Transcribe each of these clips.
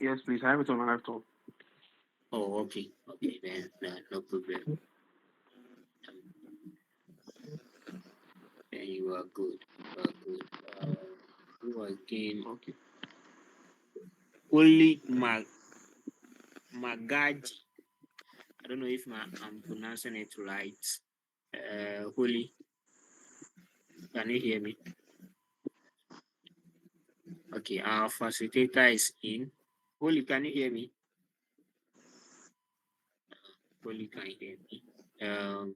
Yes, please. I have it on my laptop. Oh, okay. Okay, then no problem. Then you are good. You are good. Who again? Okay. Holy Magaji. I don't know if I'm pronouncing it right. Holy, can you hear me? Okay, our facilitator is in. Holy, can you hear me? Holy can hear me. Um,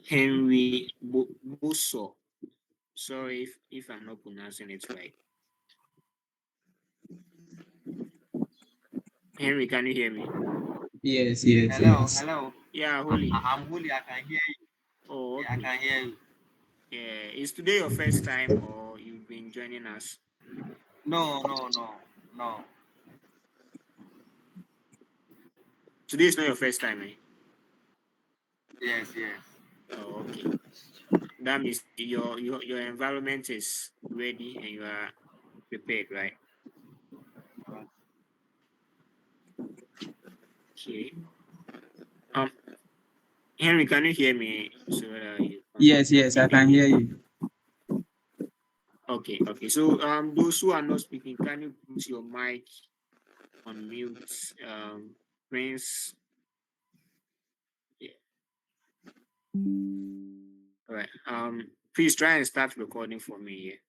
Henry Busso. Sorry if I'm not pronouncing it right. Henry, can you hear me? Yes, yes, Hello, yes. hello. Yeah, Holy. I'm Holy. I can hear you. Oh, Yeah, I okay. can hear you. Yeah, is today your first time or you've been joining us? No, no, no, no. Today is not your first time, eh? Yes, yes. Oh, okay. That means your environment is ready and you are prepared, right? Okay. Um, Henry, can you hear me? So you can Yes, yes, I can hear you. okay, okay. So those who are not speaking, can you put your mic on mute? Prince. Yeah. All right. Please try and start recording for me here.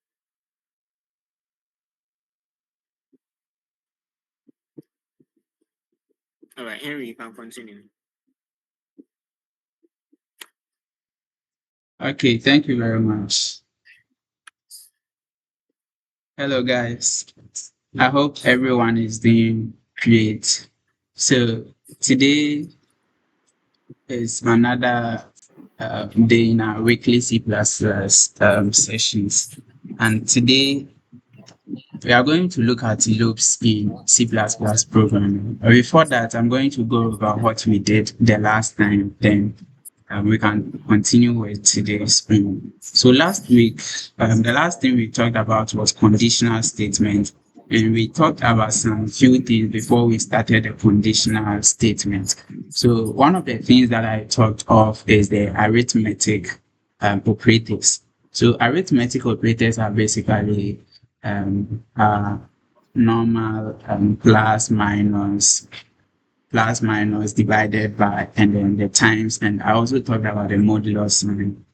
All right, Henry, you can continue. Okay, thank you very much. Hello, guys. I hope everyone is doing great. So, today is another day in our weekly C++ sessions. And today we are going to look at loops in C++ programming. But before that, I'm going to go over what we did the last time. Then we can continue with today's. So last week, the last thing we talked about was conditional statement. And we talked about some few things before we started the conditional statement. So one of the things that I talked of is the arithmetic operators. So arithmetic operators are basically normal plus minus divided by and then the times, and I also talked about the modulus sign.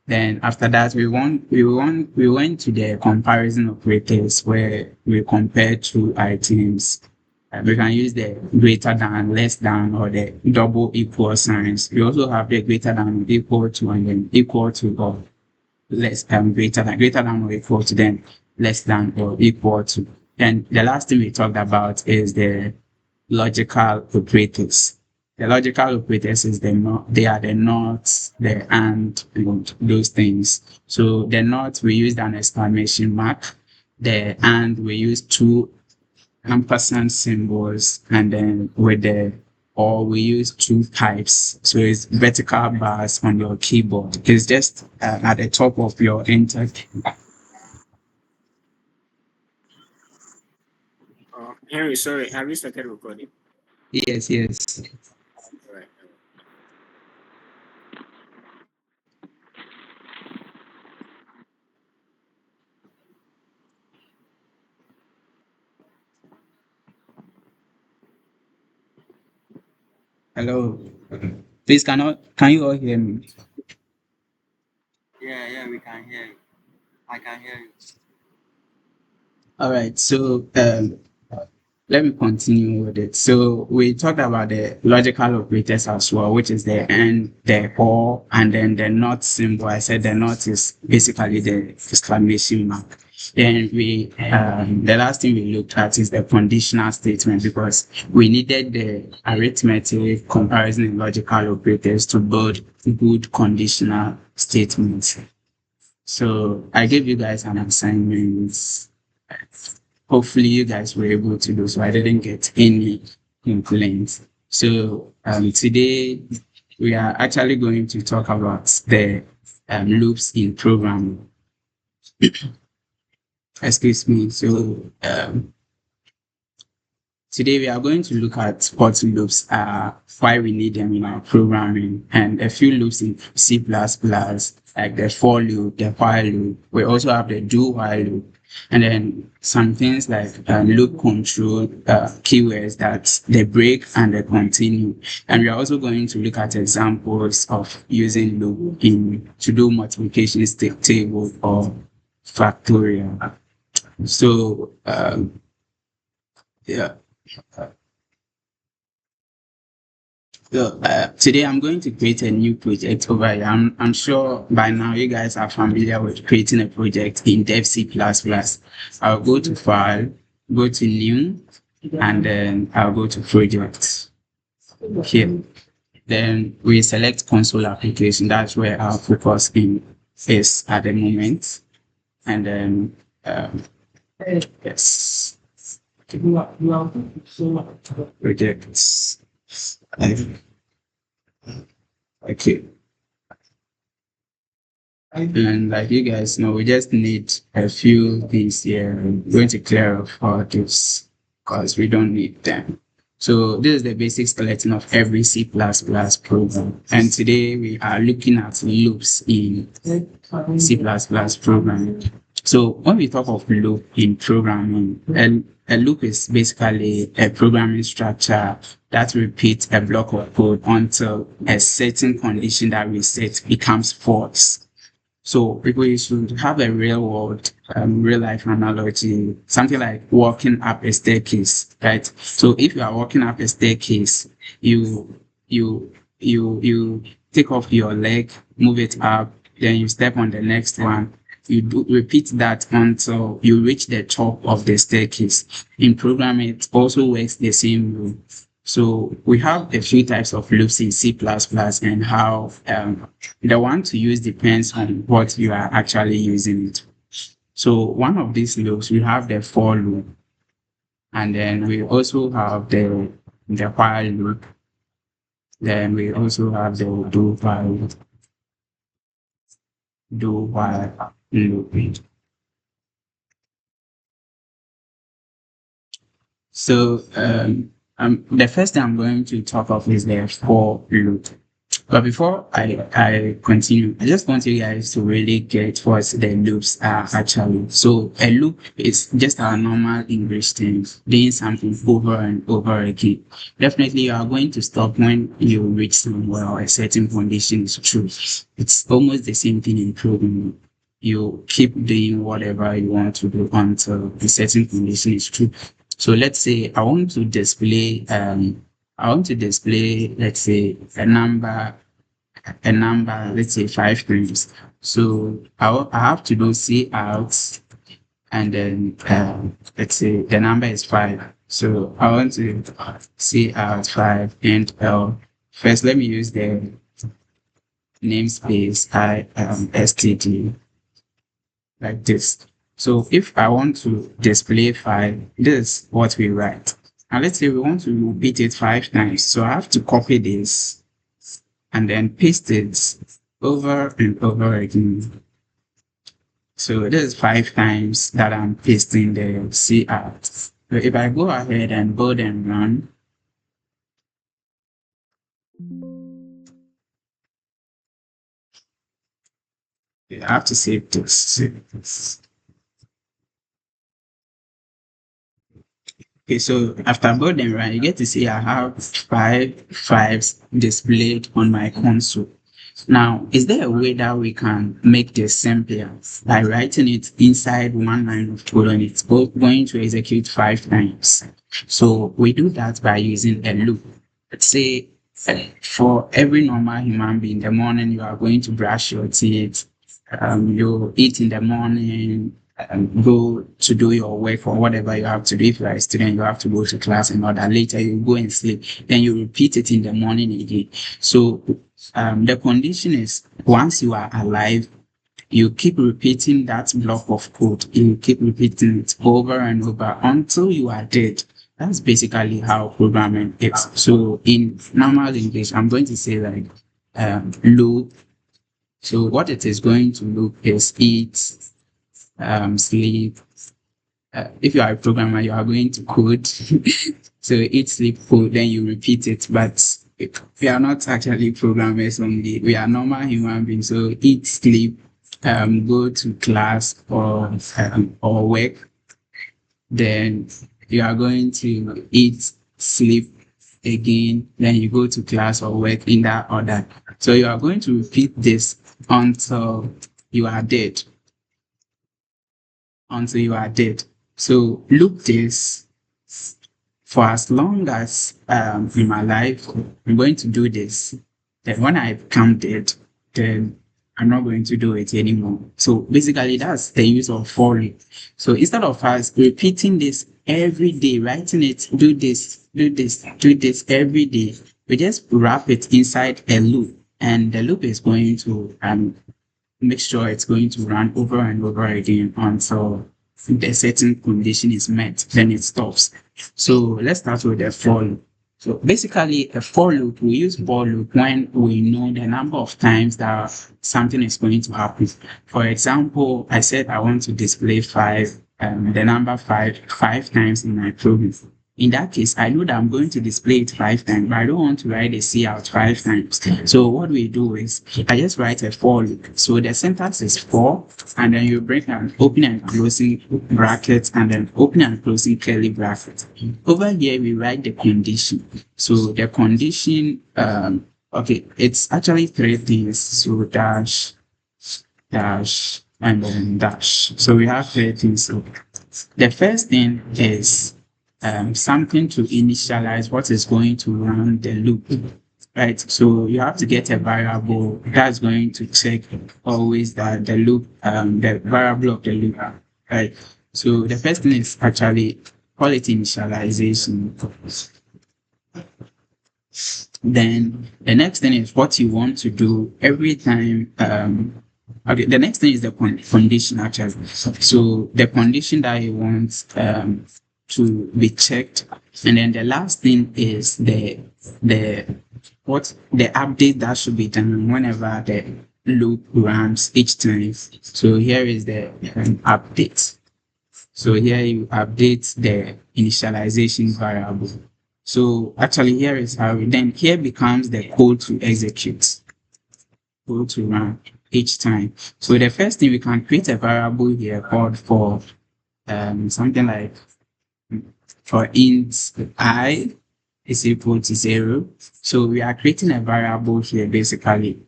Then after that we went to the comparison operators where we compare two items. We can use the greater than, less than, or the double equal signs. We also have the greater than, equal to, and then equal to, or less greater than or equal to, then less than or equal to. And the last thing we talked about is the logical operators. The logical operators is they are the not, the and those things. So the not we used an exclamation mark, the and we use two ampersand symbols, and then with the or we use two types. So it's vertical bars on your keyboard. It's just at the top of your enter key. Henry, sorry, have you started recording? Yes, yes. All right. Hello. Please, can you all hear me? Yeah, yeah, we can hear you. I can hear you. All right. So let me continue with it. So we talked about the logical operators as well, which is the and, the or, and then the not symbol. I said the not is basically the exclamation mark. Then the last thing we looked at is the conditional statement, because we needed the arithmetic, comparison, and logical operators to build good conditional statements. So I gave you guys an assignment. Hopefully you guys were able to do so. I didn't get any complaints. So today we are actually going to talk about the loops in programming. Excuse me. So today we are going to look at what loops are, why we need them in our programming, and a few loops in C++, like the for loop, the while loop. We also have the do while loop, and then some things like loop control, keywords that they break and they continue. And we are also going to look at examples of using loop in to do multiplication table or factorial. So yeah. So today I'm going to create a new project over here. I'm sure by now you guys are familiar with creating a project in Dev C++. I'll go to File, go to New, and then I'll go to Project here. Then we select console application. That's where our focus in is at the moment. And then yes, projects. Okay. And like you guys know, we just need a few things here. I'm going to clear off all this because we don't need them. So this is the basic skeleton of every C++ program. And today we are looking at loops in C++ programming. So when we talk of loop in programming, a loop is basically a programming structure that repeats a block of code until a certain condition that we set becomes false. So people should have a real world, real life analogy, something like walking up a staircase, right? So if you are walking up a staircase, you you you take off your leg, move it up, then you step on the next one. You do repeat that until you reach the top of the staircase. In programming, it also works the same way. So we have a few types of loops in C++ and how the one to use depends on what you are actually using it. So one of these loops, we have the for loop, and then we also have the while loop. Then we also have the do while loop. So the first thing I'm going to talk of is the for loop. But before I continue, I just want you guys to really get what the loops are actually. So a loop is just our normal English thing, doing something over and over again. Definitely you are going to stop when you reach somewhere or a certain condition is true. It's almost the same thing in programming. You keep doing whatever you want to do until a certain condition is true. So let's say I want to display, let's say, a number, let's say 5 times. So I have to do C out, and then let's say the number is 5. So I want to C out 5 and L. First, let me use the namespace std like this. So if I want to display 5, this is what we write. And let's say we want to repeat it 5 times. So I have to copy this and then paste it over and over again. So this is 5 times that I'm pasting the C out. So if I go ahead and build and run, I have to save this. Okay, so after build and run, you get to see I have 5 fives displayed on my console. Now, is there a way that we can make this simpler by writing it inside one line of code and it's going to execute 5 times? So we do that by using a loop. Let's say for every normal human being, in the morning you are going to brush your teeth, you eat in the morning, go to do your work or whatever you have to do. If you are a student, you have to go to class and all that. Later, you go and sleep. Then you repeat it in the morning again. So the condition is once you are alive, you keep repeating that block of code. You keep repeating it over and over until you are dead. That's basically how programming is. So in normal English, I'm going to say like loop. So what it is going to loop is eat, sleep, if you are a programmer, you are going to code. So eat, sleep, code, then you repeat it. But we are not actually programmers only. We are normal human beings. So eat, sleep, go to class or work. Then you are going to eat, sleep again. Then you go to class or work in that order. So you are going to repeat this until you are dead. Until you are dead. So loop this for as long as in my life I'm going to do this. Then when I become dead, then I'm not going to do it anymore. So basically that's the use of for loop. So instead of us repeating this every day, writing it, do this, do this, do this every day, we just wrap it inside a loop. And the loop is going to make sure it's going to run over and over again until a certain condition is met, then it stops. So let's start with the for loop. So basically, a for loop, we use for loop when we know the number of times that something is going to happen. For example, I said I want to display the number five times in my program. In that case, I know that I'm going to display it 5 times, but I don't want to write a C out 5 times. So what we do is I just write a for loop. So the syntax is for, and then you bring an open and closing brackets, and then open and closing curly brackets. Over here, we write the condition. So the condition, okay, it's actually three things. So dash, dash, and then dash. So we have three things. So the first thing is something to initialize what is going to run the loop, right? So you have to get a variable that's going to check always that the loop, the variable of the loop, right? So the first thing is actually call it initialization. Then the next thing is what you want to do every time. Okay, the next thing is the condition actually. So the condition that you want to be checked, and then the last thing is the the update that should be done whenever the loop runs each time. So here is the update. So here you update the initialization variable. So actually here is how then here becomes the code to execute, code to run each time. So the first thing we can create a variable here called for something like for int I is equal to 0. So we are creating a variable here basically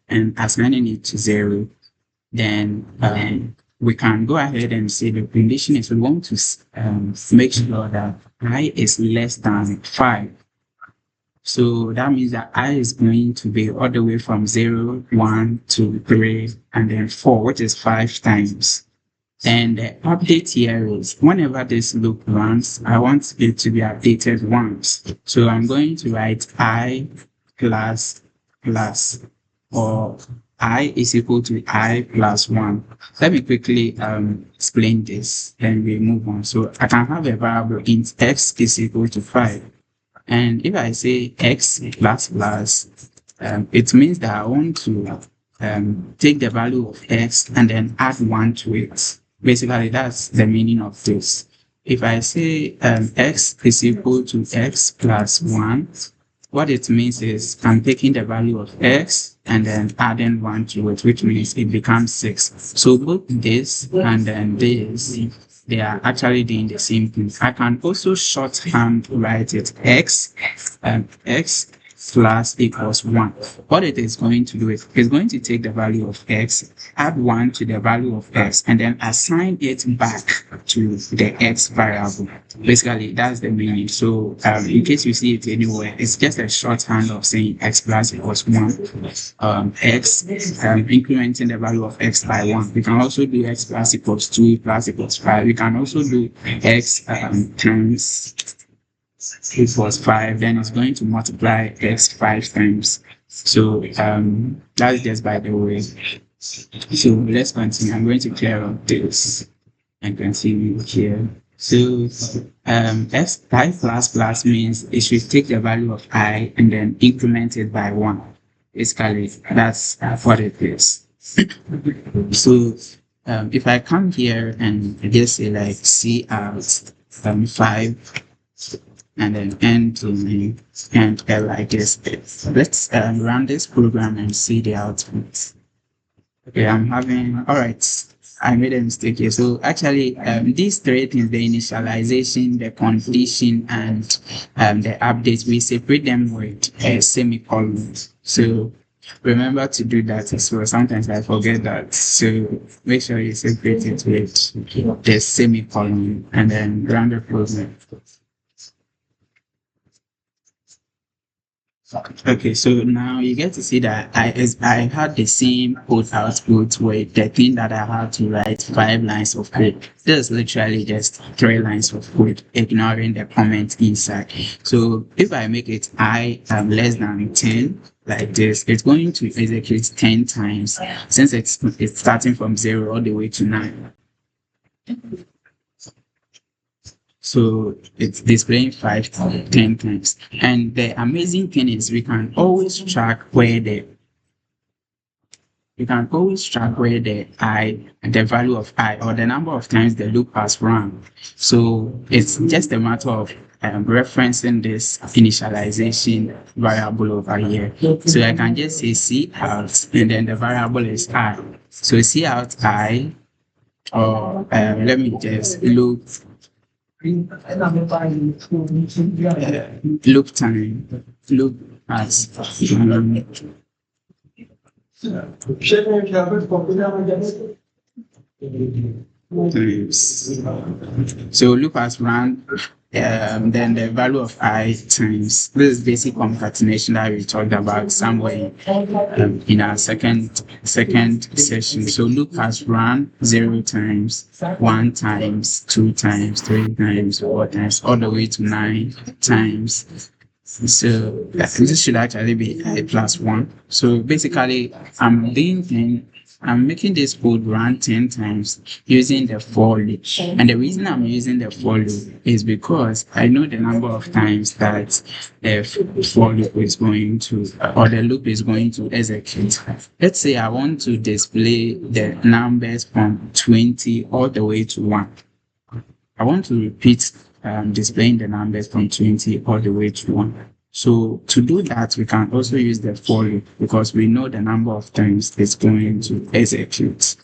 and assigning it to 0. Then we can go ahead and say the condition is we want to make sure that I is less than 5. So that means that I is going to be all the way from 0, 1, 2, 3, and then 4, which is 5 times. And the update here is whenever this loop runs, I want it to be updated once. So I'm going to write I plus or I is equal to I plus 1. Let me quickly explain this, then we move on. So I can have a variable int x is equal to 5. And if I say x plus plus, it means that I want to take the value of x and then add 1 to it. Basically, that's the meaning of this. If I say x is equal to x plus 1, what it means is I'm taking the value of x and then adding 1 to it, which means it becomes 6. So both this and then this, they are actually doing the same thing. I can also shorthand write it x plus equals 1. What it is going to do is it's going to take the value of x, add 1 to the value of x, and then assign it back to the x variable. Basically, that's the meaning. So in case you see it anywhere, it's just a shorthand of saying x plus equals 1. X incrementing the value of x by 1. We can also do x plus equals 2 plus equals 5. We can also do x times equals 5, then it's going to multiply x 5 times. So that's just by the way. So let's continue. I'm going to clear up this and continue here. So x I plus plus means it should take the value of I and then increment it by 1. Basically, that's what it is. So If I come here and just say like C out 5 and then end to me and like this, let's run this program and see the output. Okay, I'm having, all right, I made a mistake here. So actually, these three things, the initialization, the condition, and the updates, we separate them with a semicolon. So remember to do that as well. Sometimes I forget that. So make sure you separate it with the semicolon and then run the program. Okay, so now you get to see that I had the same code output with the thing that I had to write 5 lines of code. This is literally just 3 lines of code, ignoring the comment inside. So if I make it I less than 10, like this, it's going to execute 10 times since it's starting from 0 all the way to 9. So it's displaying 5 to 10 times. And the amazing thing is we can always track where the I, the value of I, or the number of times the loop has run. So it's just a matter of referencing this initialization variable over here. So I can just say C out, and then the variable is I. So C out I, or let me just loop loop time, loop as times. So loop as run, then the value of I times. This is basic concatenation that we talked about somewhere in our second session. So loop has run 0 times, 1 times, 2 times, 3 times, 4 times, all the way to 9 times. So this should actually be I plus 1. So basically, I'm making this code run 10 times using the for loop. And the reason I'm using the for loop is because I know the number of times that the for loop is going to, or the loop is going to execute. Let's say I want to display the numbers from 20 all the way to 1. I want to repeat displaying the numbers from 20 all the way to 1. So to do that, we can also use the for loop because we know the number of times it's going to execute.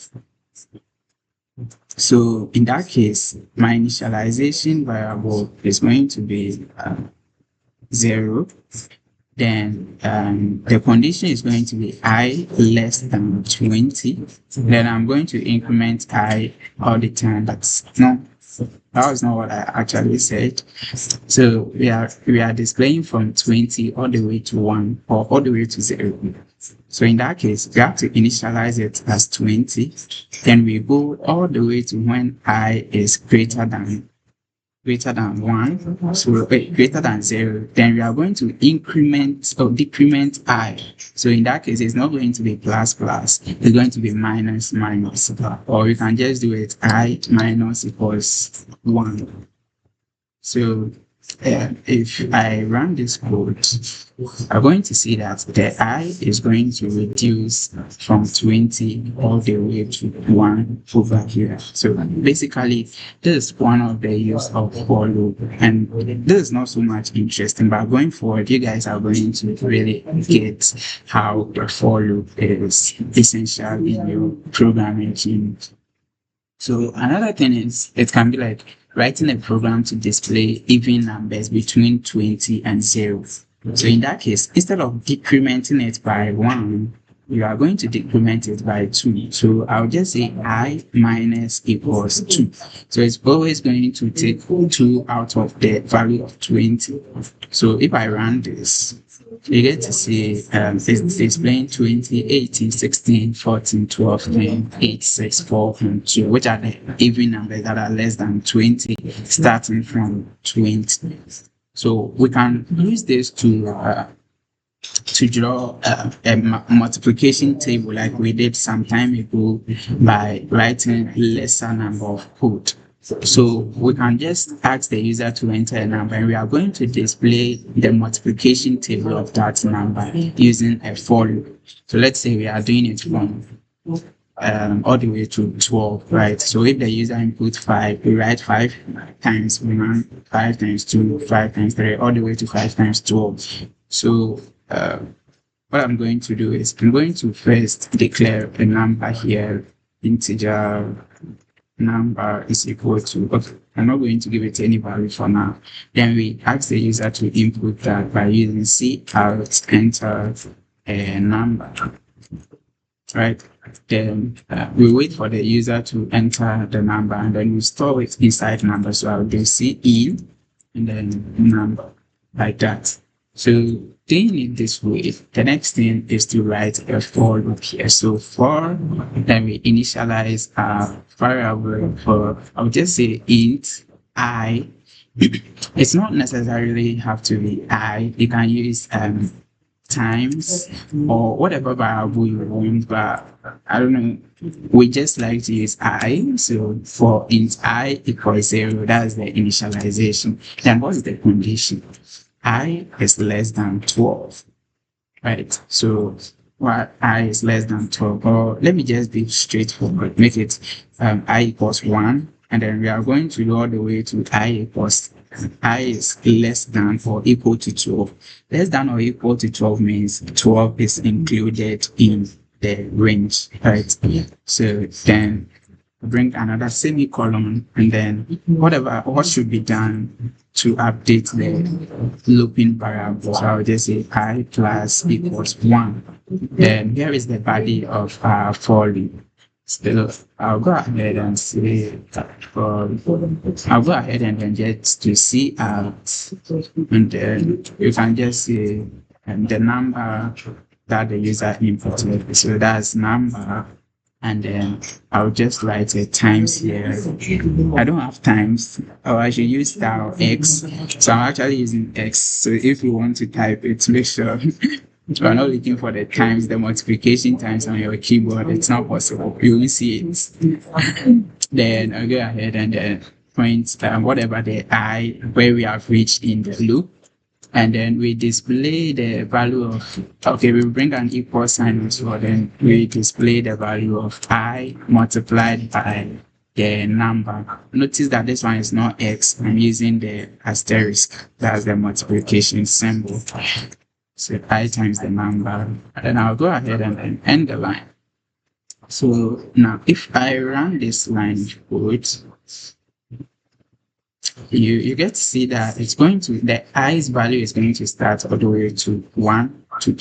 So in that case, my initialization variable is going to be 0. Then the condition is going to be I less than 20. Then I'm going to increment I all the time. That was not what I actually said. So we are displaying from 20 all the way to 1 or all the way to 0. So in that case, we have to initialize it as 20. Then we go all the way to when I is greater than 1, so greater than 0, then we are going to increment or decrement I. So in that case, it's not going to be plus, it's going to be minus, or you can just do it I minus equals 1. So if I run this code, I'm going to see that the I is going to reduce from 20 all the way to 1 over here. So basically, this is one of the use of for loop, and this is not so much interesting, but going forward, you guys are going to really get how the for loop is essential in your programming team. So another thing is it can be like writing a program to display even numbers between 20 and 0. So in that case, instead of decrementing it by 1, you are going to decrement it by 2. So I'll just say I minus equals 2. So it's always going to take 2 out of the value of 20. So if I run this, you get to see it's displaying 20, 18, 16, 14, 12, 10, 8, 6, 4, and 2, which are the even numbers that are less than 20, starting from 20. So we can use this to draw a multiplication table like we did some time ago by writing lesser number of code. So we can just ask the user to enter a number, and we are going to display the multiplication table of that number using a for loop. So let's say we are doing it from all the way to 12, right? So if the user input 5, we write 5 times 1, 5 times 2, 5 times 3, all the way to 5 times 12. So what I'm going to do is I'm going to first declare a number here, integer number is equal to, okay, I'm not going to give it any value for now. Then we ask the user to input that by using C out enter a number, right? Then we wait for the user to enter the number and then we store it inside number. So I'll do C in and then number like that. So doing it this way, the next thing is to write a for loop here. So for, then we initialize a variable for, I'll just say int I. It's not necessarily have to be I. You can use times or whatever variable you want, but I don't know. We just like to use I. So for int I equals 0, that's the initialization. Then what's the condition? I is less than 12, right? So what I is less than 12, or let me just be straightforward, make it I equals 1, and then we are going to go all the way to I is less than or equal to 12. Less than or equal to 12 means 12 is included in the range, right? So then bring another semicolon, and then what should be done to update the looping variable. So I'll just say I plus equals 1. Then here is the body of our for loop. So I'll go ahead and say I'll go ahead and then get to C out, and then you can just say the number that the user inputted. So that's number, and then I'll just write a times here. I don't have times, or I should use style X. So I'm actually using X. So if you want to type it, make sure you're not looking for the times, the multiplication times on your keyboard. It's not possible. You will see it. Then I'll go ahead and then print whatever the I where we have reached in the loop. And then we display the value of, okay, we bring an equal sign as well, then we display the value of I multiplied by the number. Notice that this one is not X, I'm using the asterisk, that's the multiplication symbol. So I times the number, and then I'll go ahead and then end the line. So now if I run this line code, you get to see that it's going to, the i's value is going to start all the way to 1 to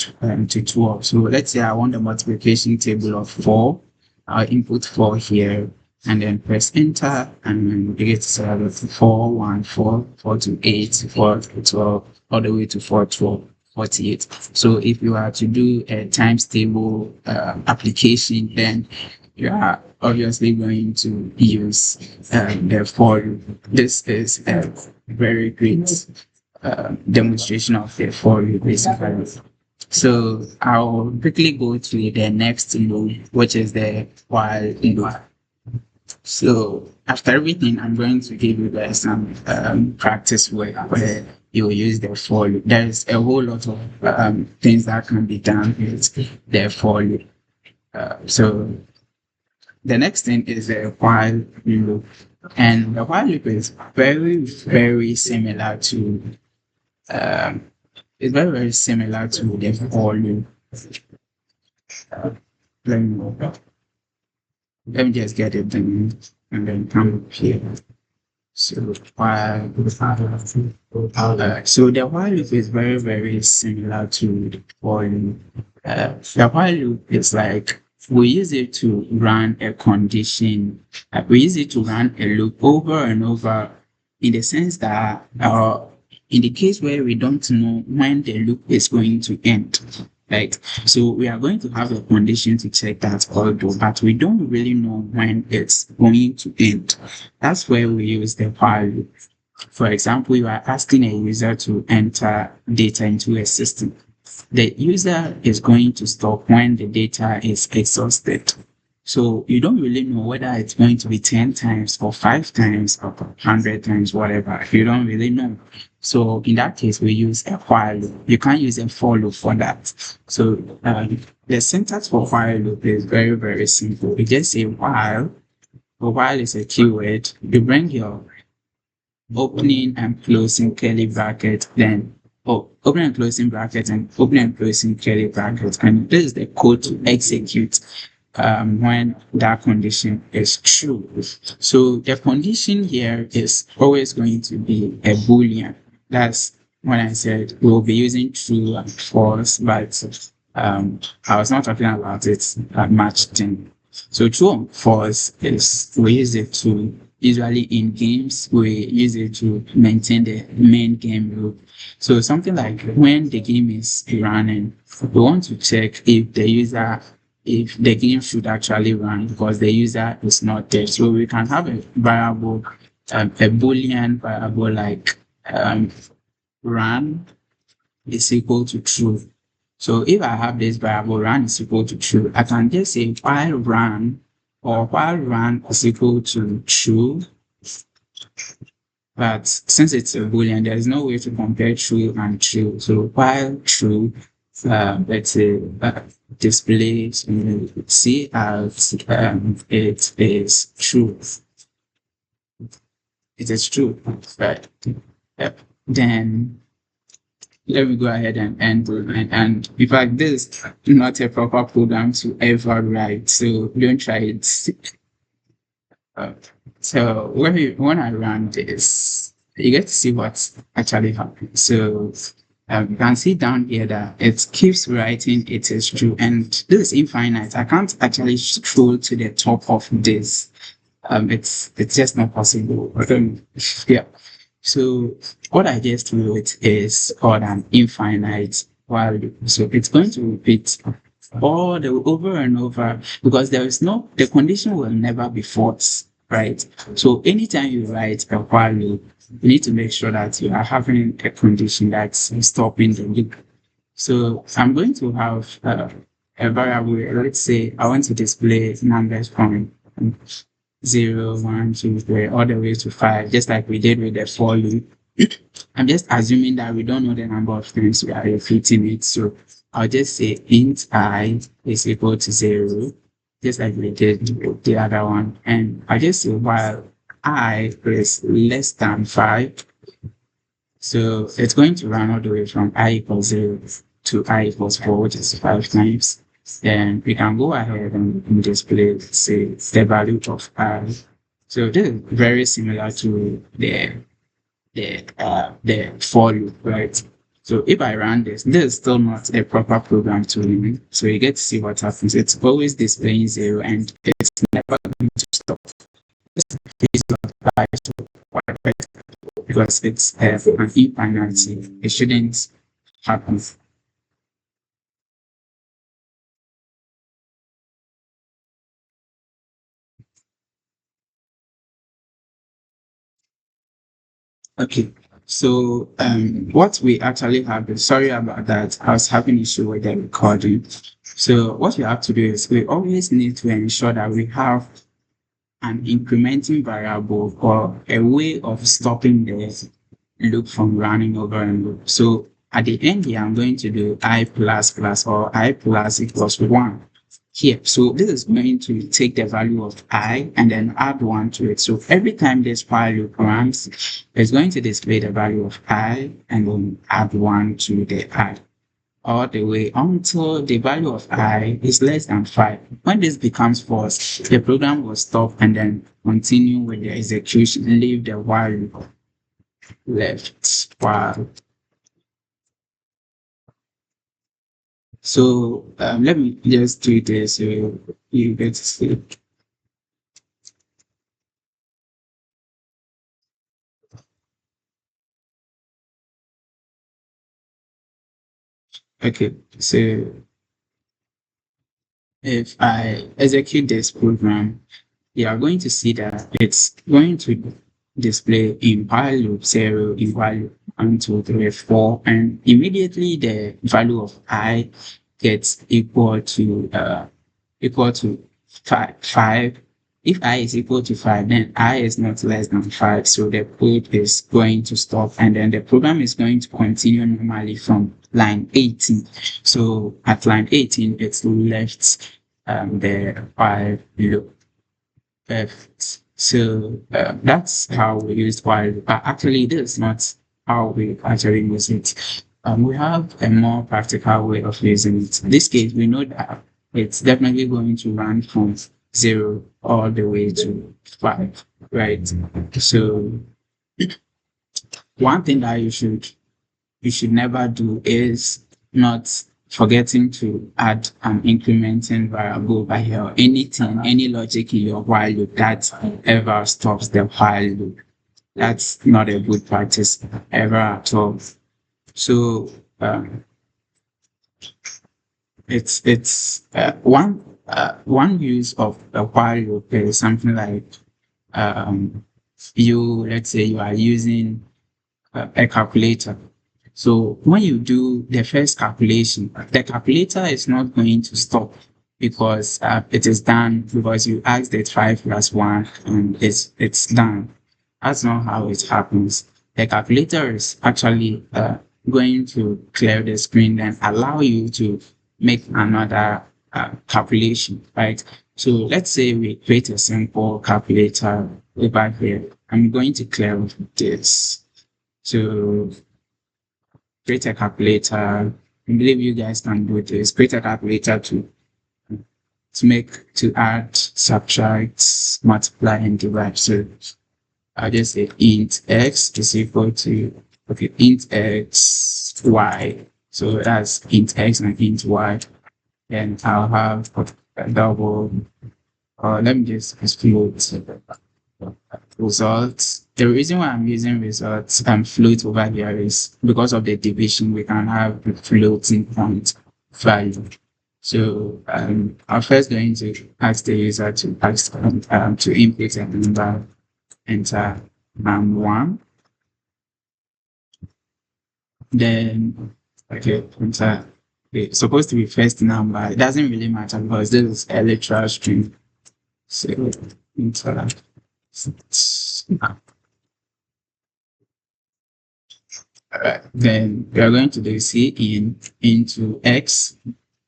12. So let's say I want the multiplication table of 4. I'll input 4 here and then press enter, and then you get to see that 4 1 4 4 to 8 4 to 12 all the way to 4 12 48. So if you are to do a times table application, then you are obviously going to use the for loop. This is a very great demonstration of the for loop basically. So I'll quickly go to the next loop, which is the while loop. So after everything, I'm going to give you guys some practice work where you'll use the for loop. There's a whole lot of things that can be done with the for loop. So the next thing is the while loop, and the while loop is very similar to it's very similar to the for loop. Let me just get it done and then come up here. So while so the while loop is very similar to the for loop. The while loop is like we use it to run a condition. We use it to run a loop over and over, in the sense that in the case where we don't know when the loop is going to end. Right? So we are going to have a condition to check that although, but we don't really know when it's going to end. That's where we use the while loop. For example, you are asking a user to enter data into a system. The user is going to stop when the data is exhausted. So you don't really know whether it's going to be 10 times or 5 times or 100 times, whatever. You don't really know. So in that case, we use a while loop. You can't use a for loop for that. So the syntax for while loop is very, very simple. You just say while. While is a keyword. You bring your opening and closing curly bracket, then opening and closing bracket and opening and closing curly bracket. And this is the code to execute when that condition is true. So the condition here is always going to be a Boolean. That's when I said we'll be using true and false, but I was not talking about it much thing. So true and false is we use it to usually in games we use it to maintain the main game loop. So something like when the game is running, we want to check if the game should actually run because the user is not there. So we can have a variable, a Boolean variable like run is equal to true. So if I have this variable run is equal to true, I can just say while run or while run is equal to true. But since it's a Boolean, there is no way to compare true and true. So while true, let's say display see as it is true. It is true, right? Yep. Then let me go ahead and end and in fact this is not a proper program to ever write, so don't try it. Uh, so when I run this, you get to see what's actually happening. So you can see down here that it keeps writing it is true, and this is infinite. I can't actually scroll to the top of this. It's just not possible. Yeah. So what I just wrote is called an infinite while loop. So it's going to repeat all the over and over because the condition will never be false, right? So anytime you write a while loop, you need to make sure that you are having a condition that's stopping the loop. So I'm going to have a variable. Let's say I want to display numbers from 0, 1, 2, 3, all the way to 5, just like we did with the for loop. I'm just assuming that we don't know the number of times we are repeating it. So I'll just say int I is equal to 0, just like we did with the other one. And I just say while I is less than 5. So it's going to run all the way from I equals 0 to I equals 4, which is 5 times. Then we can go ahead and display, say, the value of I. So this is very similar to the for loop, right? So if I run this is still not a proper program to run. So you get to see what happens. It's always displaying 0 and it's never going to stop. This is not I, so perfect because it's an infinity. It shouldn't happen. Okay, so what we actually have is, sorry about that, I was having issue with the recording. So what we have to do is we always need to ensure that we have an incrementing variable or a way of stopping the loop from running over and over. So at the end here, I'm going to do I plus plus or I plus equals 1 here. So this is going to take the value of I and then add 1 to it. So every time this while loop runs, it's going to display the value of I and then add 1 to the I all the way until the value of I is less than 5. When this becomes false, the program will stop and then continue with the execution, leave the while loop left while. So let me just do this so you get to see. Okay, so if I execute this program, you are going to see that it's going to display in while loop 0, in while loop 1, 2, 3, 4, and immediately the value of I gets equal to 5. If I is equal to 5, then I is not less than 5. So the code is going to stop, and then the program is going to continue normally from line 18. So at line 18, it's left the while loop. Perfect. So that's how we use while loop. But actually, this is not how we actually use it. We have a more practical way of using it. In this case, we know that it's definitely going to run from 0 all the way to 5, right? So one thing that you should never do is not forgetting to add an incrementing variable over here, or anything, any logic in your while loop that ever stops the while loop. That's not a good practice ever at all. So it's one use of a while loop is something like um, let's say you are using a calculator. So when you do the first calculation, the calculator is not going to stop because it is done because you asked it 5 plus 1 and it's done. That's not how it happens. The calculator is actually going to clear the screen and allow you to make another calculation, right? So let's say we create a simple calculator over here. I'm going to clear this. So create a calculator. I believe you guys can do this. Create a calculator to add, subtract, multiply, and divide. So I'll just say int x is equal to int x y. So that's int x and int y. And I'll have a double, or let me just exclude results. The reason why I'm using results and float over here is because of the division. We can have a floating point value. So I'm first going to ask the user to input a number, enter 1. Then enter. It's supposed to be first number. It doesn't really matter because this is a literal string. So enter. Then we are going to do C into X.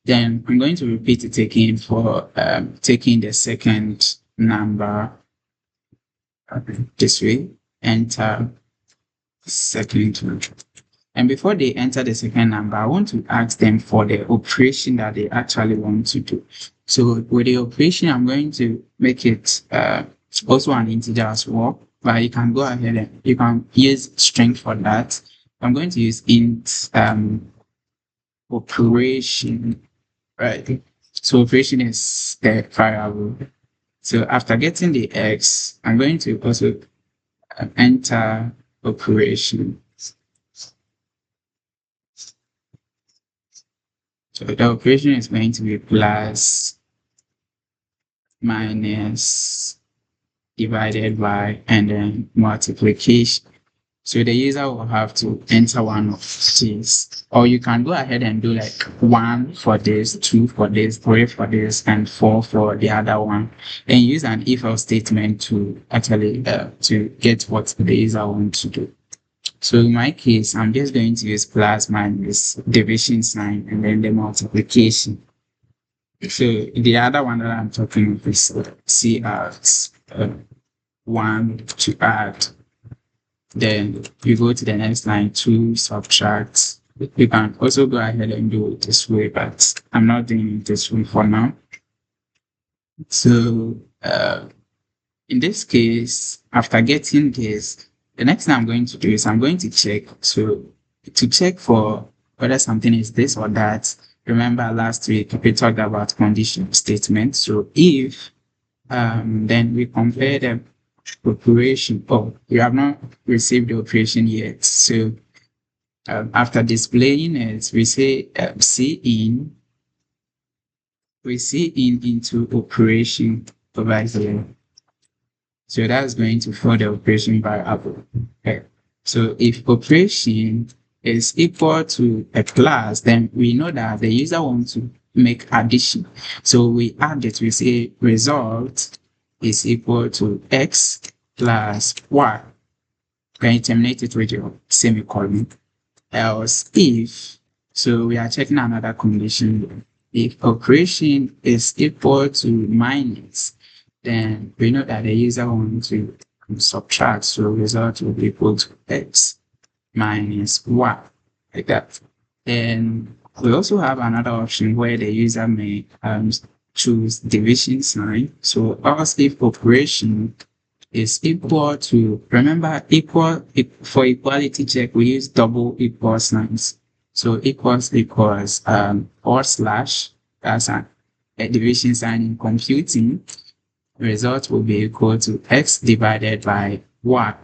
Then I'm going to repeat it again for taking the second number this way. Enter second one. And before they enter the second number, I want to ask them for the operation that they actually want to do. So with the operation, I'm going to make it also an integer as well. But you can go ahead and you can use string for that. I'm going to use int operation, right? So operation is the variable. So after getting the x, I'm going to also enter operation. So the operation is going to be plus, minus, divided by, and then multiplication. So the user will have to enter one of these. Or you can go ahead and do like 1 for this, 2 for this, 3 for this, and 4 for the other one. And use an if-else statement to actually to get what the user wants to do. So in my case, I'm just going to use plus, minus, division sign, and then the multiplication. So the other one that I'm talking about is one to add. Then you go to the next line, 2 subtract. You can also go ahead and do it this way, but I'm not doing it this way for now. So in this case, after getting this, the next thing I'm going to do is I'm going to check. So to check for whether something is this or that, remember last week we talked about condition statement. So if then we compare the operation. Oh, you have not received the operation yet. So after displaying it, we say into operation over here. So that's going to throw the operation variable. Okay. So if operation is equal to a class, then we know that the user wants to make addition. So we add it, we say result is equal to x plus y. Then you terminate it with your semicolon. Else if, so we are checking another condition. If operation is equal to minus, then we know that the user wants to subtract, so result will be equal to x minus y, like that. Then we also have another option where the user may choose division sign. So else if operation is equal to, remember equal, for equality check, we use double equal signs. So equals equals or slash, that's a division sign in computing. Result will be equal to x divided by y.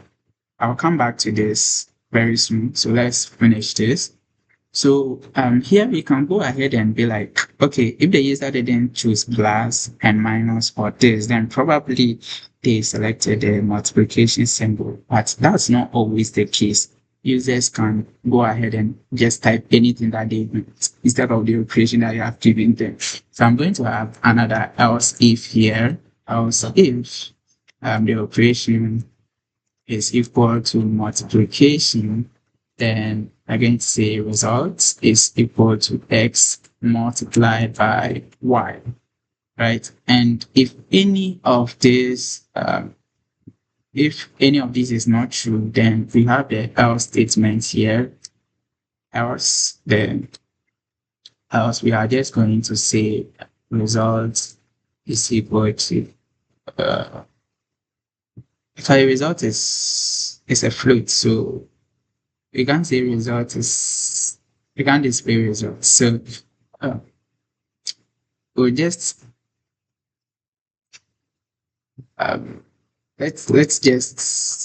I'll come back to this very soon. So let's finish this. So here we can go ahead and be like, okay, if the user didn't choose plus and minus or this, then probably they selected the multiplication symbol, but that's not always the case. Users can go ahead and just type anything that they want instead of the operation that you have given them. So I'm going to have another else if here, else if the operation is equal to multiplication, then I'm going to say results is equal to x multiplied by y, right? And if any of this is not true, then we have the else statement here. Else, then else we are just going to say results is equal to sorry, result is a float, so we can't say result is, we can't display results. So uh, we'll just um, let's just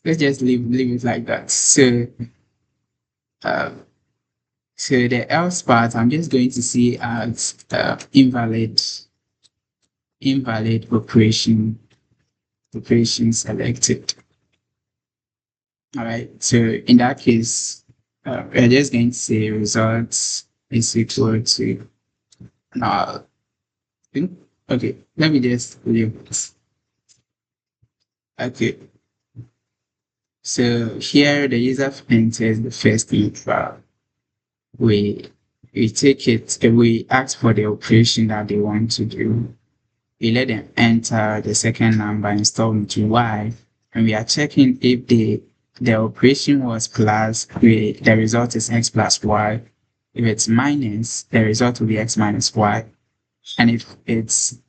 leave it like that. So um, so the else part, I'm just going to see as invalid operation selected. All right. So in that case, we're just going to say results is equal to null. Okay, let me just leave it. Okay. So here the user enters the first interval. We take it, we ask for the operation that they want to do. We let them enter the second number installed into y, and we are checking if the operation was plus, the result is x plus y. If it's minus, the result will be x minus y. And if it's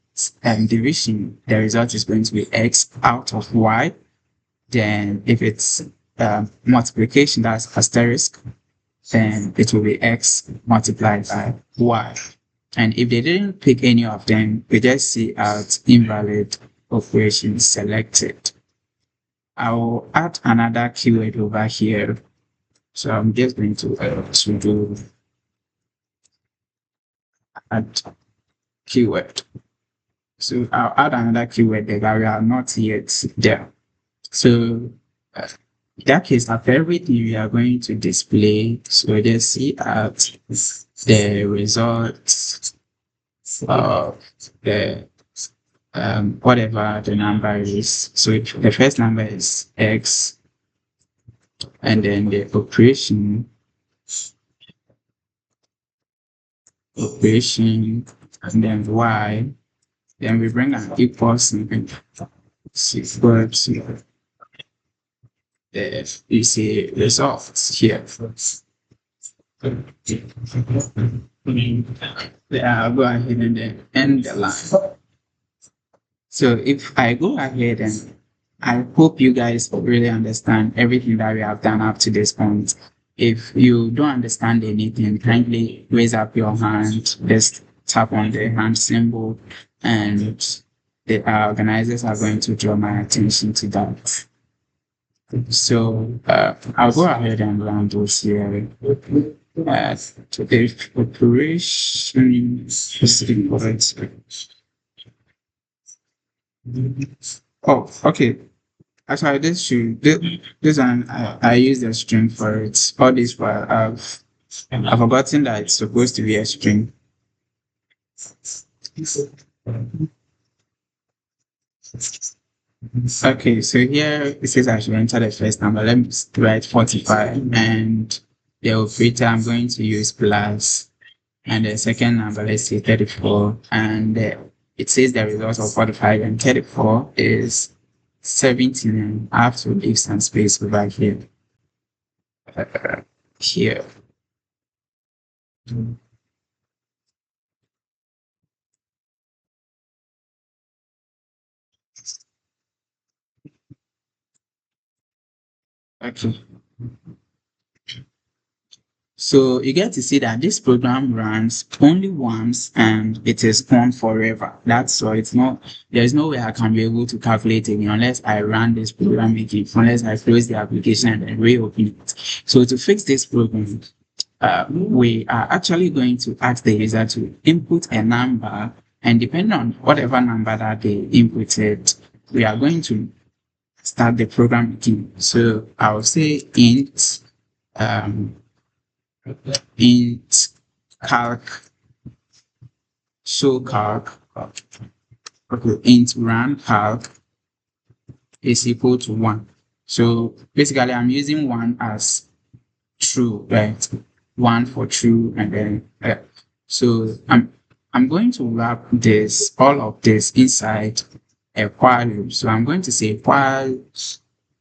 division, the result is going to be x out of y. Then if it's multiplication, that's asterisk, then it will be x multiplied by y. And if they didn't pick any of them, we just see out invalid operation selected. I will add another keyword over here. So I'm just going to do add keyword. So I'll add another keyword there, but we are not yet there. So in that case, after everything we are going to display, so just see out the results of the whatever the number is. So if the first number is x, and then the operation, and then y, then we bring an equal sign, equal to you see results here. Yeah, I'll go ahead and then end the line. So if I go ahead and I hope you guys really understand everything that we have done up to this point. If you don't understand anything, kindly raise up your hand, just tap on the hand symbol, and the organizers are going to draw my attention to that. So I'll go ahead and run those here. To the operation oh, okay. Actually, this one I used a string for it. All this while I've forgotten that it's supposed to be a string. Okay, so here it says I should enter the first number. Let me write 45, and the operator I'm going to use plus, and the second number, let's say 34, and it says the result of 45 and 34 is 79. I have to leave some space over here. Here. Okay. So you get to see that this program runs only once and it is on forever. That's so it's not, there's no way I can be able to calculate it unless I run this program again, unless I close the application and then reopen it. So to fix this program, we are actually going to ask the user to input a number, and depending on whatever number that they inputted, we are going to start the program again. So I will say um, int calc show calc okay, int run calc is equal to 1. So basically I'm using 1 as true, right? 1 for true, and then so I'm going to wrap this all of this inside a while loop. So I'm going to say while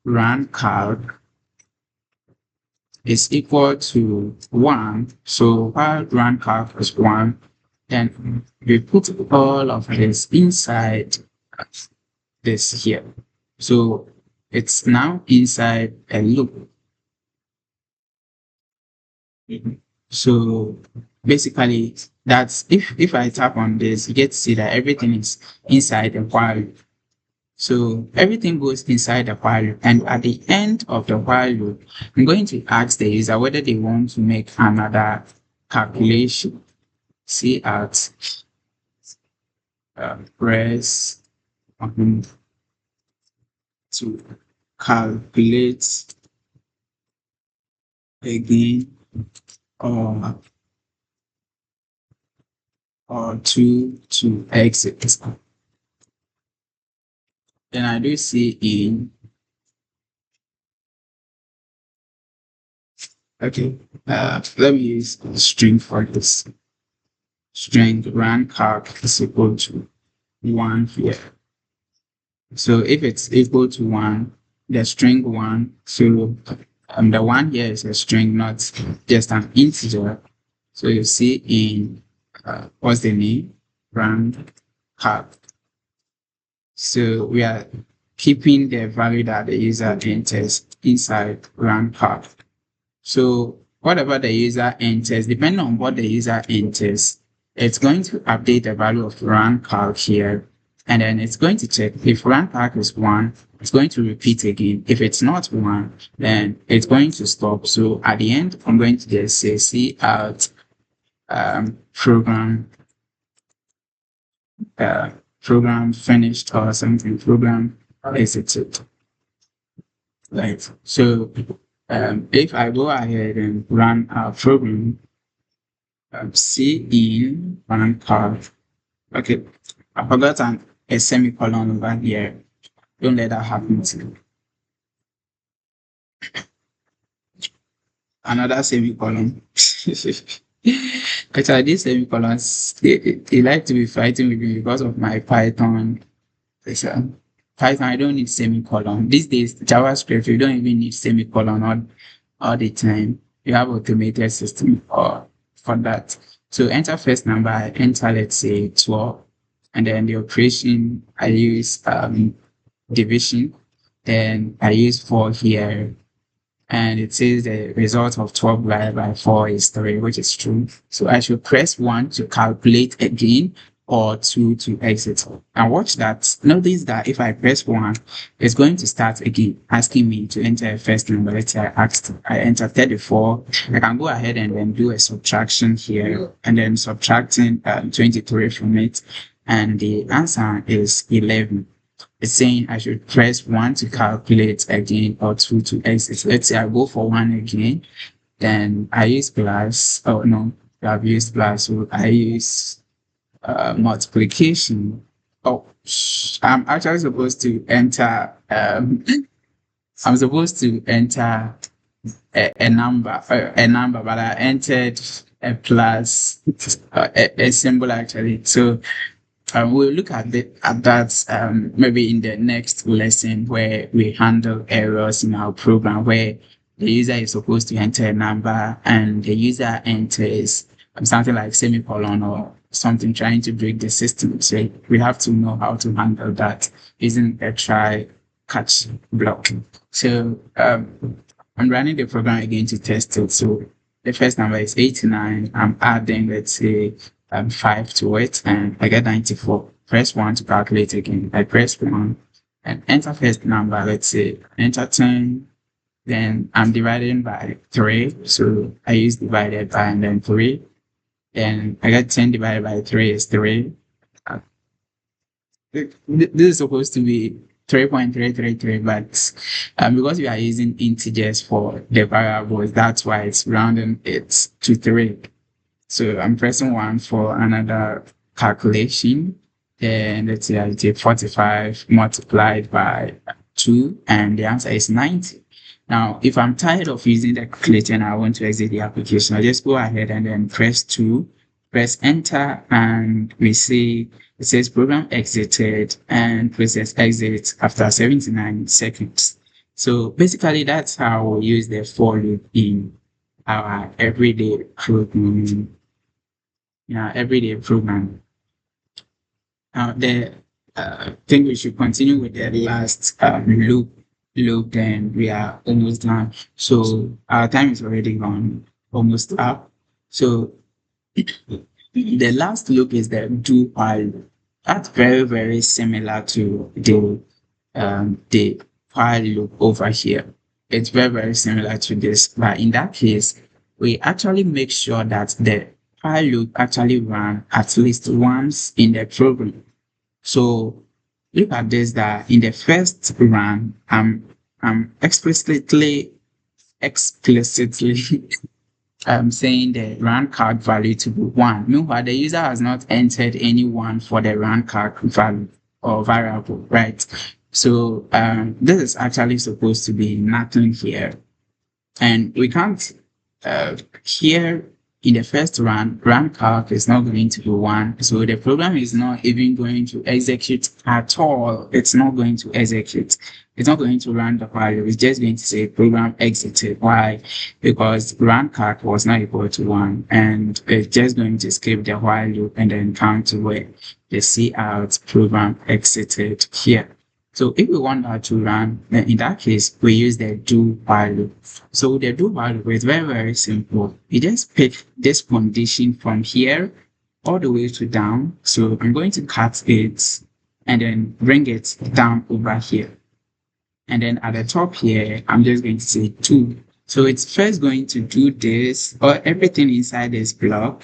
run calc is equal to 1. So while run calc is 1, then we put all of this inside this here. So it's now inside a loop. So basically, that's if I tap on this, you get to see that everything is inside the while loop. So everything goes inside the while loop, and at the end of the while loop, I'm going to ask the user whether they want to make another calculation. See at press to calculate again, or to exit. Then I do see in okay. Let me use string for this. String run calc is equal to 1 here. So if it's equal to 1, the string 1, so the 1 here is a string, not just an integer. So you see in what's the name? Run calc. So we are keeping the value that the user enters inside run calc. So whatever the user enters, depending on what the user enters, it's going to update the value of run calc here. And then it's going to check if run calc is 1, it's going to repeat again. If it's not 1, then it's going to stop. So at the end, I'm going to just say C out program program finished or something, program exited. Right. So if I go ahead and run our program, C in run calc. Okay, I forgot a semicolon over here. Don't let that happen to you. Another semicolon. Actually, these semicolons, they like to be fighting with me because of my Python. Python, I don't need semicolon. These days, JavaScript, you don't even need semicolon all the time. You have automated system for that. So enter first number, I enter, let's say 12. And then the operation, I use division. Then I use 4 here, and it says the result of 12 divided by 4 is 3, which is true. So I should press 1 to calculate again, or 2 to exit. And watch that. Notice that if I press 1, it's going to start again, asking me to enter a first number. Let's say I enter 34. I can go ahead and then do a subtraction here, and then subtracting 23 from it. And the answer is 11. It's saying I should press 1 to calculate again, or 2 to exit. Let's say I go for 1 again, then I use plus. Oh no, I've used plus, so I use multiplication. Oh, I'm actually supposed to enter. I'm supposed to enter a number, but I entered a plus, a symbol actually. So we'll look at that maybe in the next lesson where we handle errors in our program where the user is supposed to enter a number and the user enters something like semicolon or something trying to break the system. So we have to know how to handle that using a try catch block. So I'm running the program again to test it. So the first number is 89. I'm adding, let's say, 5 to it, and I get 94. Press 1 to calculate again. I press 1 and enter first number, let's say, enter 10. Then I'm dividing by 3. So I use divided by and then 3. Then I get 10 divided by 3 is 3. Uh, this is supposed to be 3.333, but because we are using integers for the variables, that's why it's rounding it to 3. So I'm pressing 1 for another calculation. Then let's say I take 45 multiplied by 2, and the answer is 90. Now, if I'm tired of using the calculator and I want to exit the application, I'll just go ahead and then press 2, press enter, and we see it says program exited and process exit after 79 seconds. So basically, that's how we use the for loop in our everyday programming. Yeah, everyday program. Now, the think we should continue with the last loop. Then we are almost done. So our time is already gone, almost up. So the last loop is the do while loop. That's very very similar to the while loop over here. It's very very similar to this, but in that case, we actually make sure that the while loop actually run at least once in the program. So look at this that in the first run, I'm explicitly saying the run card value to be 1. Meanwhile, the user has not entered any 1 for the run card value or variable, right? So this is actually supposed to be nothing here. And we can't here in the first run calc is not going to be 1. So the program is not even going to execute at all. It's not going to execute. It's not going to run the value. It's just going to say program exited. Why? Because run calc was not equal to 1. And it's just going to skip the while loop and then count to where the cout program exited here. So if we want that to run, then in that case, we use the do while loop. So the do while loop is very, very simple. You just pick this condition from here all the way to down. So I'm going to cut it and then bring it down over here. And then at the top here, I'm just going to say 2. So it's first going to do this or everything inside this block.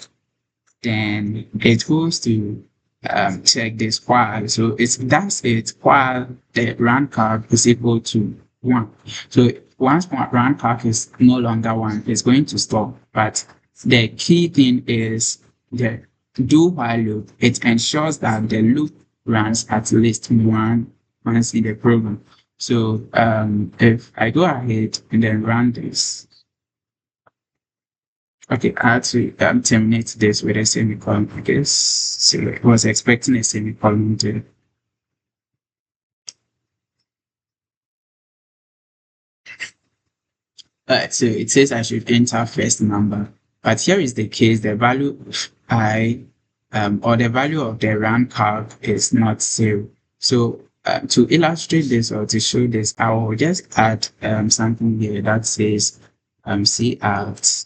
Then it goes to check this while. So that's it while the run calc is equal to 1. So once run calc is no longer 1, it's going to stop. But the key thing is the do while loop. It ensures that the loop runs at least once in the program. So if I go ahead and then run this, okay, I had to terminate this with a semicolon because so I was expecting a semicolon to. So it says I should enter first number, but here is the case: the value I or the value of the run calc is not 0. So to illustrate this or to show this, I will just add something here that says cout.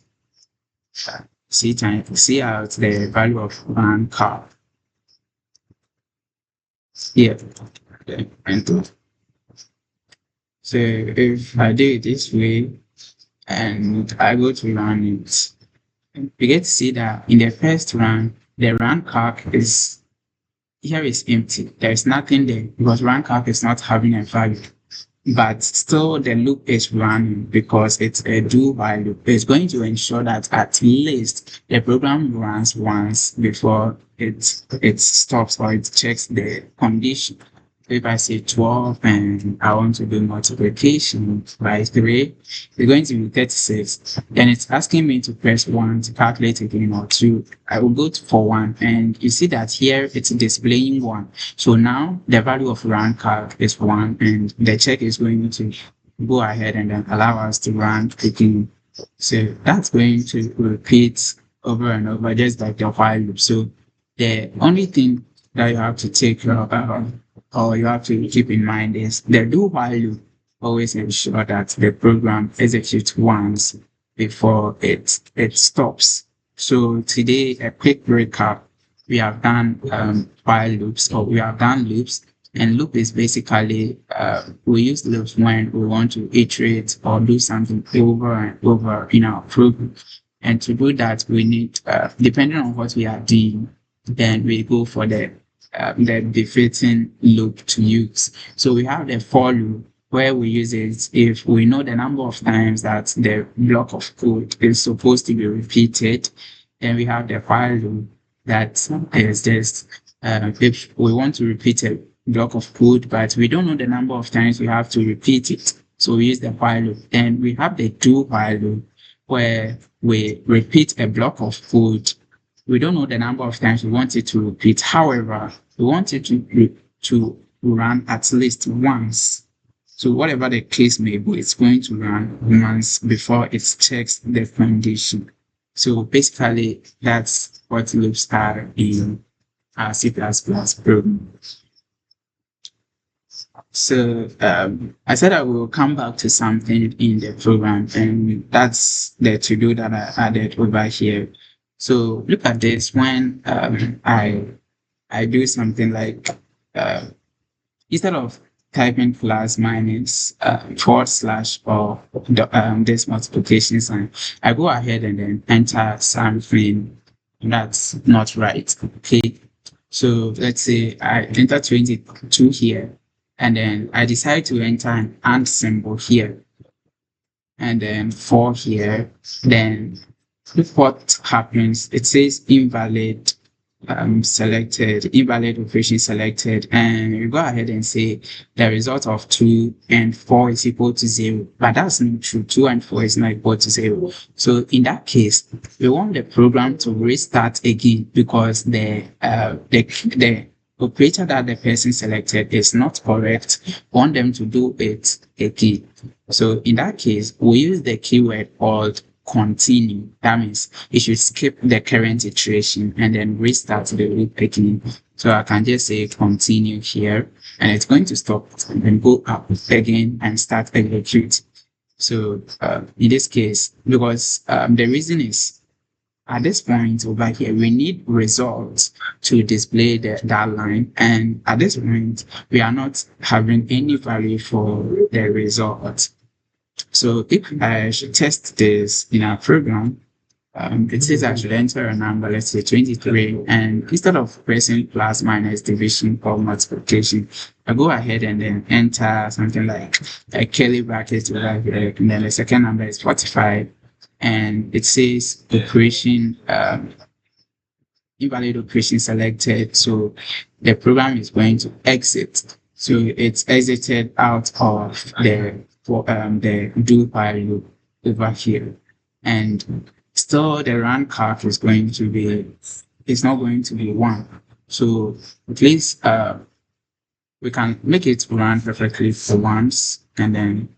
See out the value of run calc here. Okay, enter. So if I do it this way and I go to run it, we get to see that in the first run, the run calc is empty. There is nothing there because run calc is not having a value. but still the loop is running because it's a do while loop. It's going to ensure that at least the program runs once before it stops or it checks the condition. If I say 12 and I want to do multiplication by 3, it's going to be 36. Then it's asking me to press 1 to calculate again or 2. I will go for 1 and you see that here it's displaying 1. So now the value of run calc is 1 and the check is going to go ahead and then allow us to run again. So that's going to repeat over and over just like the while loop. So the only thing that you have to take care of or you have to keep in mind is the do while loop always ensure that the program executes once before it stops. So today, a quick recap. We have done while loops or we have done loops. And loop is basically we use loops when we want to iterate or do something over and over in our program. And to do that, we need, depending on what we are doing, then we go for the befitting loop to use. So we have the for loop where we use it if we know the number of times that the block of code is supposed to be repeated. Then we have the while loop that is just if we want to repeat a block of code, but we don't know the number of times we have to repeat it. So we use the while loop. Then we have the do while loop where we repeat a block of code. We don't know the number of times we want it to repeat. However, we want it to run at least once. So whatever the case may be, it's going to run once before it checks the condition. So basically, that's what loops are in our C++ program. So I said I will come back to something in the program, and that's the to-do that I added over here. So look at this. When I do something like instead of typing plus minus forward slash or this multiplication sign, I go ahead and then enter something that's not right. Okay. So let's say I enter 22 here, and then I decide to enter an and symbol here, and then 4 here. Then look what happens. It says invalid selected, invalid operation selected, and you go ahead and say the result of 2 and 4 is equal to 0. But that's not true. 2 and 4 is not equal to 0. So in that case, we want the program to restart again because the operator that the person selected is not correct. We want them to do it again. So in that case, we use the keyword called continue. That means you should skip the current iteration and then restart the loop again. So I can just say continue here and it's going to stop and then go up again and start execute. So in this case, because the reason is at this point over here, we need results to display that line. And at this point, we are not having any value for the result. So if I should test this in our program, it says I should enter a number, let's say 23, and instead of pressing plus minus division or multiplication, I go ahead and then enter something like a curly bracket right here, and then the second number is 45, and it says operation, invalid operation selected, so the program is going to exit. So it's exited out of the do while loop over here, and still the run calc is going to be, it's not going to be 1. So at least we can make it run perfectly for once, and then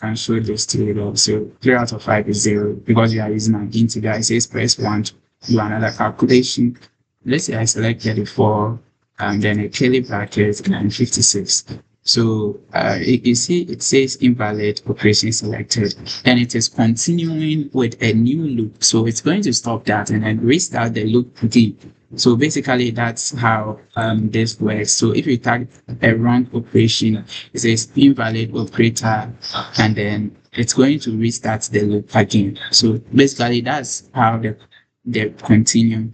can show this to you. So 3 out of 5 is 0 because you are using an integer. It says press 1 to do another calculation. Let's say I select 34 and then a curly bracket and 56. So you see it says invalid operation selected, and it is continuing with a new loop. So it's going to stop that and then restart the loop again. So basically that's how this works. So if you type a wrong operation, it says invalid operator, and then it's going to restart the loop again. So basically that's how the continue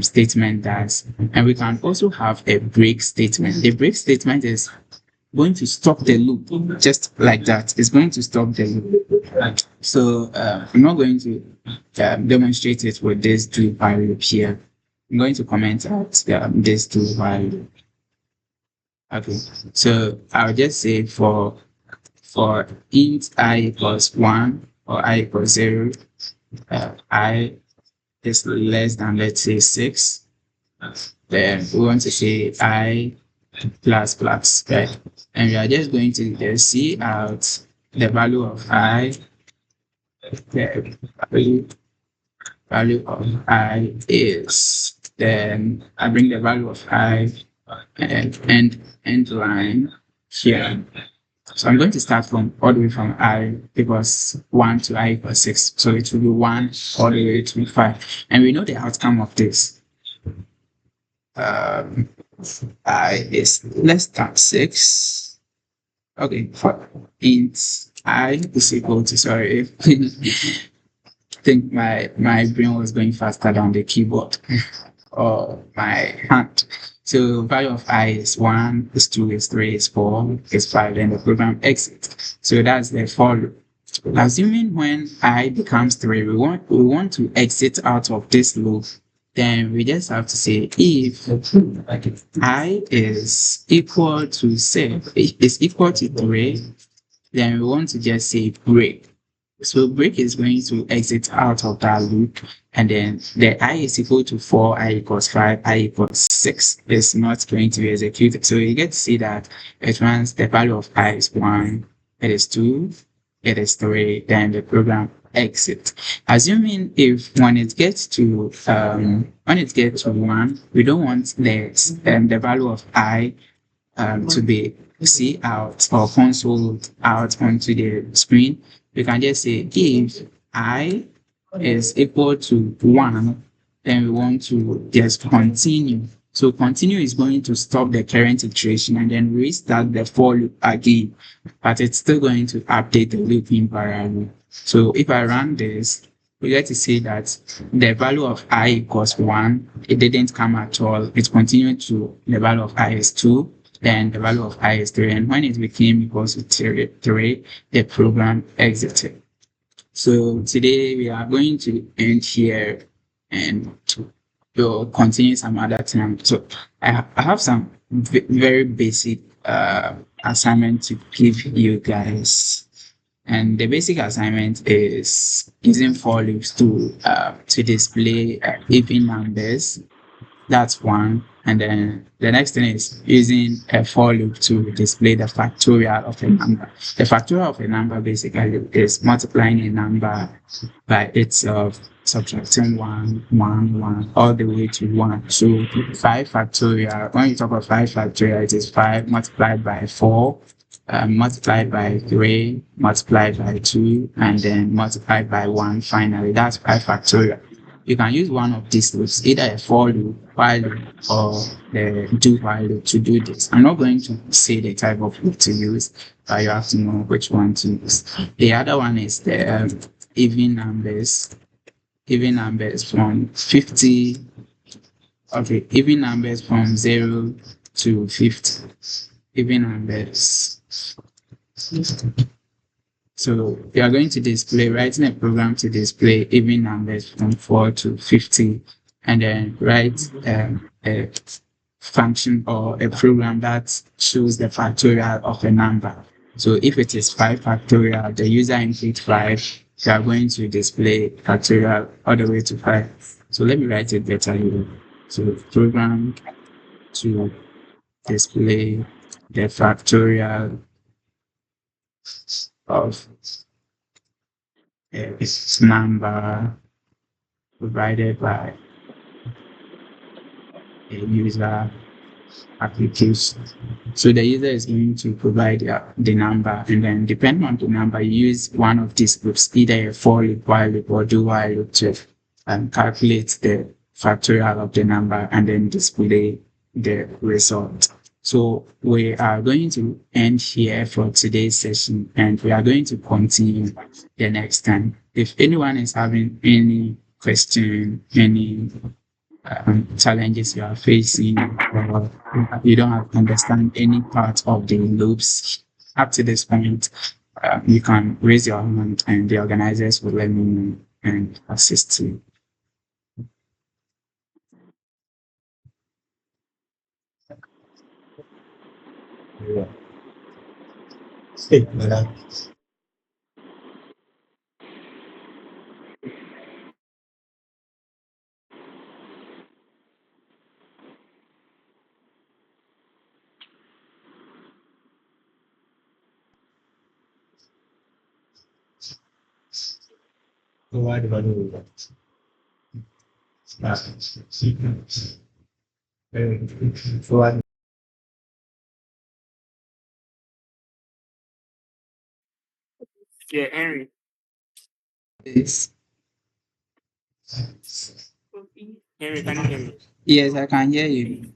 statement does. And we can also have a break statement. The break statement is going to stop the loop just like that. It's going to stop the loop. So I'm not going to demonstrate it with this do while loop here. I'm going to comment out this do while loop. Okay, so I'll just say for int I equals 1 or I equals 0, I is less than, let's say, 6, then we want to say I plus plus, right? And we are just going to see out the value of I, the value of I is, then I bring the value of I and end line here. So I'm going to start from all the way from I equals 1 to I equals 6. So it will be 1 all the way to 5. And we know the outcome of this. I is less than 6. Okay, for int I is equal to, sorry, I think my brain was going faster than the keyboard or my hand. So value of I is 1, is 2, is 3, is 4, is 5, and the program exits. So that's the for loop. Assuming when I becomes 3, we want to exit out of this loop, then we just have to say if I is equal to 6, is equal to 3, then we want to just say break. So break is going to exit out of that loop, and then the I is equal to 4, I equals 5, I equals 6 is not going to be executed. So you get to see that it runs the value of I is 1, it is 2, it is 3, then the program exit. Assuming if when it gets to 1, we don't want the value of I to be see out or console out onto the screen, we can just say if I is equal to 1, then we want to just continue. So continue is going to stop the current iteration and then restart the for loop again, but it's still going to update the looping variable. So if I run this, we get to see that the value of I equals 1, it didn't come at all. It continued to the value of I is 2, then the value of I is 3, and when it became equals to 3, the program exited. So today we are going to end here and we'll continue some other time. So I have some very basic assignment to give you guys. And the basic assignment is using for loops to display even numbers. That's one. And then the next thing is using a for loop to display the factorial of a number. The factorial of a number basically is multiplying a number by itself, subtracting 1, 1, 1, all the way to 1. So 5 factorial, when you talk about 5 factorial, it is 5 multiplied by 4, multiplied by 3, multiplied by 2, and then multiplied by 1 finally. That's 5 factorial. You can use one of these loops, either a for loop, while loop, or the do while loop to do this. I'm not going to say the type of loop to use, but you have to know which one to use. The other one is the even numbers. Even numbers from 50, okay, even numbers from 0 to 50. Even numbers. So we are going to display, writing a program to display even numbers from 4 to 50, and then write a function or a program that shows the factorial of a number. So if it is 5 factorial, the user input 5, we are going to display factorial all the way to 5. So let me write it better here. So program to display the factorial of its number provided by a user application. So the user is going to provide the number, and then depending on the number, you use one of these groups, either a for loop, while loop, or do while loop to calculate the factorial of the number and then display the result. So we are going to end here for today's session, and we are going to continue the next time. If anyone is having any question, any challenges you are facing, or you don't have understand any part of the loops up to this point, you can raise your hand and the organizers will let me know and assist you. Yeah. Hey, madam. Why do I do that? Ah, why? Yeah, Henry. Yes. Henry, can you hear me? Yes, I can hear you.